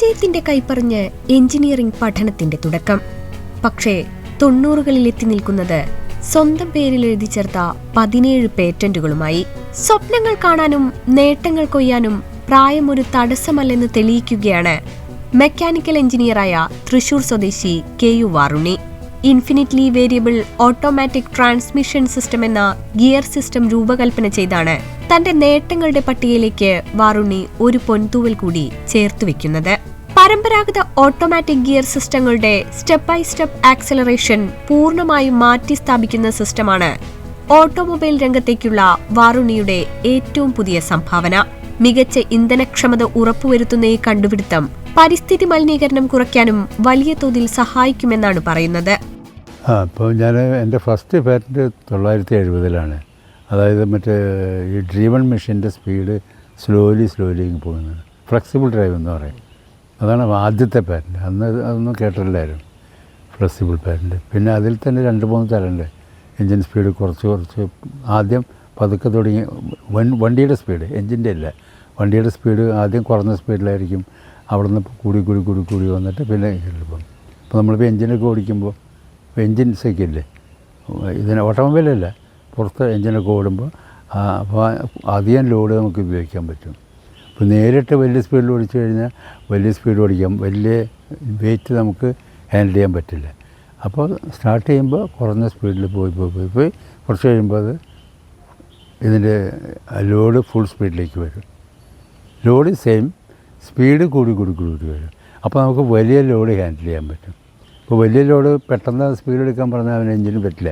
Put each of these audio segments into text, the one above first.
വിജയത്തിന്റെ കൈപ്പറഞ്ഞ് എഞ്ചിനീയറിംഗ് പഠനത്തിന്റെ തുടക്കം. പക്ഷേ 90കളിൽ എത്തി നിൽക്കുന്നത് സ്വന്തം പേരിൽ എഴുതി ചേർത്ത 17 പേറ്റന്റുകളുമായി. സ്വപ്നങ്ങൾ കാണാനും നേട്ടങ്ങൾ കൊയ്യാനും പ്രായം ഒരു തടസ്സമല്ലെന്ന് തെളിയിക്കുകയാണ് മെക്കാനിക്കൽ എഞ്ചിനീയറായ തൃശൂർ സ്വദേശി K U. Varunni. Infinitely variable automatic transmission system എന്ന ഗിയർ സിസ്റ്റം രൂപകൽപ്പന ചെയ്താണ് തന്റെ നേട്ടങ്ങളുടെ പട്ടികയിലേക്ക് വാറുണ്ണി ഒരു പൊൻതൂവൽ കൂടി ചേർത്തുവെക്കുന്നത്. പരമ്പരാഗത ഓട്ടോമാറ്റിക് ഗിയർ സിസ്റ്റങ്ങളുടെ സ്റ്റെപ്പ് ബൈ സ്റ്റെപ്പ് ആക്സലറേഷൻ പൂർണ്ണമായും മാറ്റി സ്ഥാപിക്കുന്ന സിസ്റ്റമാണ് ഓട്ടോമൊബൈൽ രംഗത്തേക്കുള്ള വാറുണ്ണിയുടെ ഏറ്റവും പുതിയ സംഭാവന. മികച്ച ഇന്ധനക്ഷമത ഉറപ്പുവരുത്തുന്ന ഈ കണ്ടുപിടുത്തം പരിസ്ഥിതി മലിനീകരണം കുറയ്ക്കാനും വലിയ തോതിൽ സഹായിക്കുമെന്നാണ് പറയുന്നത്. അപ്പോൾ ഞാൻ എൻ്റെ ഫസ്റ്റ് പാറ്റന്റ് 1970-ലാണ്. അതായത് മറ്റേ ഈ ഡ്രീവൺ മെഷീൻ്റെ സ്പീഡ് സ്ലോലി പോകുന്നത്, ഫ്ലെക്സിബിൾ ഡ്രൈവ് എന്ന് പറയും. അതാണ് ആദ്യത്തെ പാറ്റന്റ്. അതൊന്നും കേട്ടില്ലായിരുന്നു, ഫ്ലെക്സിബിൾ പാറ്റന്റ്. പിന്നെ അതിൽ തന്നെ 2-3 തരമുണ്ട്. എൻജിൻ സ്പീഡ് കുറച്ച് ആദ്യം പതുക്കെ തുടങ്ങി വണ്ടിയുടെ സ്പീഡ്, എൻജിൻ്റെ അല്ല, വണ്ടിയുടെ സ്പീഡ് ആദ്യം കുറഞ്ഞ സ്പീഡിലായിരിക്കും. അവിടെ നിന്ന് കൂടി വന്നിട്ട് പിന്നെ എളുപ്പം. ഇപ്പോൾ നമ്മളിപ്പോൾ എൻജിനൊക്കെ ഓടിക്കുമ്പോൾ എൻജിൻസൊക്കെ ഇല്ലേ, ഇതിന് ഓട്ടോമൊബൈലല്ല, പുറത്ത് എൻജിനൊക്കെ ഓടുമ്പോൾ അപ്പോൾ അധികം ലോഡ് നമുക്ക് ഉപയോഗിക്കാൻ പറ്റും. ഇപ്പോൾ നേരിട്ട് വലിയ സ്പീഡിൽ ഓടിച്ചു കഴിഞ്ഞാൽ വലിയ സ്പീഡ് ഓടിക്കാം, വലിയ വെയിറ്റ് നമുക്ക് ഹാൻഡിൽ ചെയ്യാൻ പറ്റില്ല. അപ്പോൾ സ്റ്റാർട്ട് ചെയ്യുമ്പോൾ കുറഞ്ഞ സ്പീഡിൽ പോയി കുറച്ച് കഴിയുമ്പോൾ അത് ഇതിൻ്റെ ലോഡ് ഫുൾ സ്പീഡിലേക്ക് വരും. ലോഡ് സെയിം, സ്പീഡ് കൂടി വരും. അപ്പോൾ നമുക്ക് വലിയ ലോഡ് ഹാൻഡിൽ ചെയ്യാൻ പറ്റും. ഇപ്പോൾ വലിയ ലോഡ് പെട്ടെന്ന് സ്പീഡ് എടുക്കാൻ പറഞ്ഞാൽ അവന് എഞ്ചിന് പറ്റില്ല.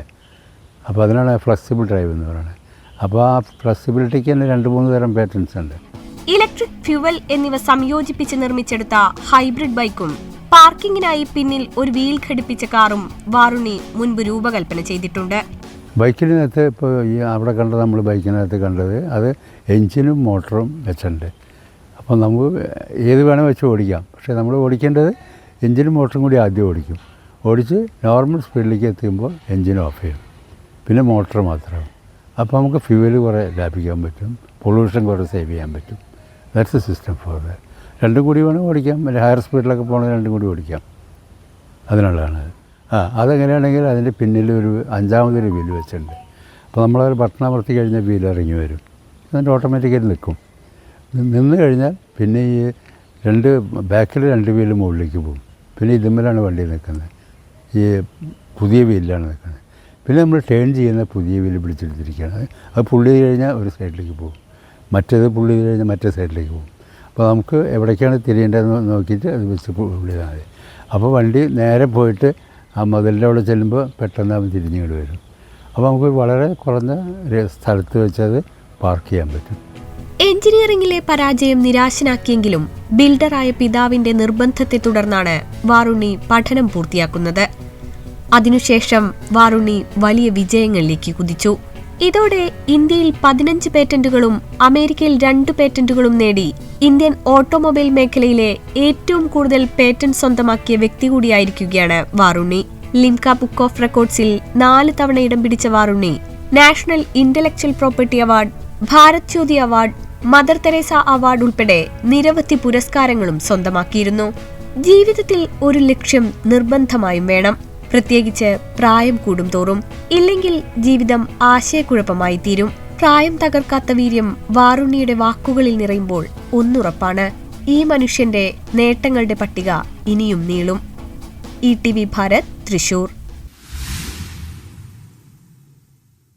അപ്പോൾ അതിനാണ് ഫ്ലെക്സിബിൾ ഡ്രൈവ് എന്ന് പറയുന്നത്. അപ്പോൾ ആ ഫ്ലെക്സിബിലിറ്റിക്ക് തന്നെ 2-3 തരം പാറ്റേൺസ് ഉണ്ട്. ഇലക്ട്രിക് ഫ്യൂവൽ എന്നിവ സംയോജിപ്പിച്ച് നിർമ്മിച്ചെടുത്ത ഹൈബ്രിഡ് ബൈക്കും പാർക്കിങ്ങിനായി പിന്നിൽ ഒരു വീൽ ഘടിപ്പിച്ച കാറും വാറുണ്ണി മുൻപ് രൂപകൽപ്പന ചെയ്തിട്ടുണ്ട്. ബൈക്കിനകത്ത് ഇപ്പോൾ ഈ അവിടെ കണ്ടത്, നമ്മൾ ബൈക്കിനകത്ത് കണ്ടത്, അത് എൻജിനും മോട്ടറും വെച്ചിട്ടുണ്ട്. അപ്പോൾ നമുക്ക് ഏത് വേണേൽ വെച്ച് ഓടിക്കാം. പക്ഷേ നമ്മൾ ഓടിക്കേണ്ടത് എൻജിനും മോട്ടറും കൂടി ആദ്യം ഓടിച്ച് നോർമൽ സ്പീഡിലേക്ക് എത്തുമ്പോൾ എൻജിൻ ഓഫ് ചെയ്യും, പിന്നെ മോട്ടർ മാത്രമാവും. അപ്പോൾ നമുക്ക് ഫ്യൂവൽ കുറേ ലാഭിക്കാൻ പറ്റും, പൊള്യൂഷൻ കുറേ സേവ് ചെയ്യാൻ പറ്റും. That's A system for that. രണ്ടും കൂടി വേണം ഓടിക്കാം. പിന്നെ ഹയർ സ്പീഡിലൊക്കെ പോകണമെങ്കിൽ രണ്ടും കൂടി ഓടിക്കാം. അതിനുള്ളതാണ്. അതെങ്ങനെയാണെങ്കിൽ അതിൻ്റെ പിന്നിൽ ഒരു 5ാമതൊരു വീല് വെച്ചിട്ടുണ്ട്. അപ്പോൾ നമ്മളൊരു ബട്ടൺ അമർത്തി കഴിഞ്ഞാൽ വീൽ ഇറങ്ങി വരും, എന്നിട്ട് ഓട്ടോമാറ്റിക്കായിട്ട് നിൽക്കും. നിന്ന് കഴിഞ്ഞാൽ പിന്നെ ഈ ബാക്കിൽ 2 വീല് മുകളിലേക്ക് പോകും. പിന്നെ ഇതുമ്മലാണ് വണ്ടി നിൽക്കുന്നത്, ഈ പുതിയ വീലിലാണ് നിൽക്കുന്നത്. പിന്നെ നമ്മൾ ടേൺ ചെയ്യുന്ന പുതിയ വീല് പിടിച്ചെടുത്തിരിക്കുകയാണ്. അത് പുള്ളി ചെയ്ത് കഴിഞ്ഞാൽ ഒരു സൈഡിലേക്ക് പോകും, മറ്റേത് പുള്ളി ചെയ്ത് കഴിഞ്ഞാൽ മറ്റേ സൈഡിലേക്ക് പോകും. അപ്പോൾ നമുക്ക് എവിടേക്കാണ് തിരിയേണ്ടതെന്ന് നോക്കിയിട്ട് അത് വെച്ച് പുള്ളി ചെയ്താൽ മതി. അപ്പോൾ വണ്ടി നേരെ പോയിട്ട് ആ മതിലിൻ്റെ അവിടെ ചെല്ലുമ്പോൾ പെട്ടെന്ന് അവൻ തിരിഞ്ഞിങ്ങോട്ട് വരും. അപ്പോൾ നമുക്ക് വളരെ കുറഞ്ഞ സ്ഥലത്ത് വെച്ചത് പാർക്ക് ചെയ്യാൻ പറ്റും. എഞ്ചിനീയറിംഗിലെ പരാജയം നിരാശനാക്കിയെങ്കിലും ബിൽഡറായ പിതാവിന്റെ നിർബന്ധത്തെ തുടർന്നാണ് വാറുണ്ണി പഠനം പൂർത്തിയാക്കുന്നത്. അതിനുശേഷം വാറുണ്ണി വലിയ വിജയങ്ങളിലേക്ക് കുതിച്ചു. ഇതോടെ ഇന്ത്യയിൽ 15 പേറ്റന്റുകളും അമേരിക്കയിൽ 2 പേറ്റന്റുകളും നേടി ഇന്ത്യൻ ഓട്ടോമൊബൈൽ മേഖലയിലെ ഏറ്റവും കൂടുതൽ പേറ്റന്റ് സ്വന്തമാക്കിയ വ്യക്തി കൂടിയായിരിക്കുകയാണ് വാറുണ്ണി. ലിംക ബുക്ക് ഓഫ് റെക്കോർഡ്സിൽ 4 തവണ ഇടം പിടിച്ച Varunni national intellectual property award, Bharat Jyoti award, Mother Teresa award ഉൾപ്പെടെ നിരവധി പുരസ്കാരങ്ങളും സ്വന്തമാക്കിയിരുന്നു. ജീവിതത്തിൽ ഒരു ലക്ഷ്യം നിർബന്ധമായും വേണം, പ്രത്യേകിച്ച് പ്രായം കൂടും തോറും. ഇല്ലെങ്കിൽ ജീവിതം ആശയക്കുഴപ്പമായി തീരും. പ്രായം തകർക്കാത്ത വീര്യം വാറുണ്ണിയുടെ വാക്കുകളിൽ നിറയുമ്പോൾ ഒന്നുറപ്പാണ്, ഈ മനുഷ്യന്റെ നേട്ടങ്ങളുടെ പട്ടിക ഇനിയും നീളും. ETV ഭാരത്, തൃശൂർ.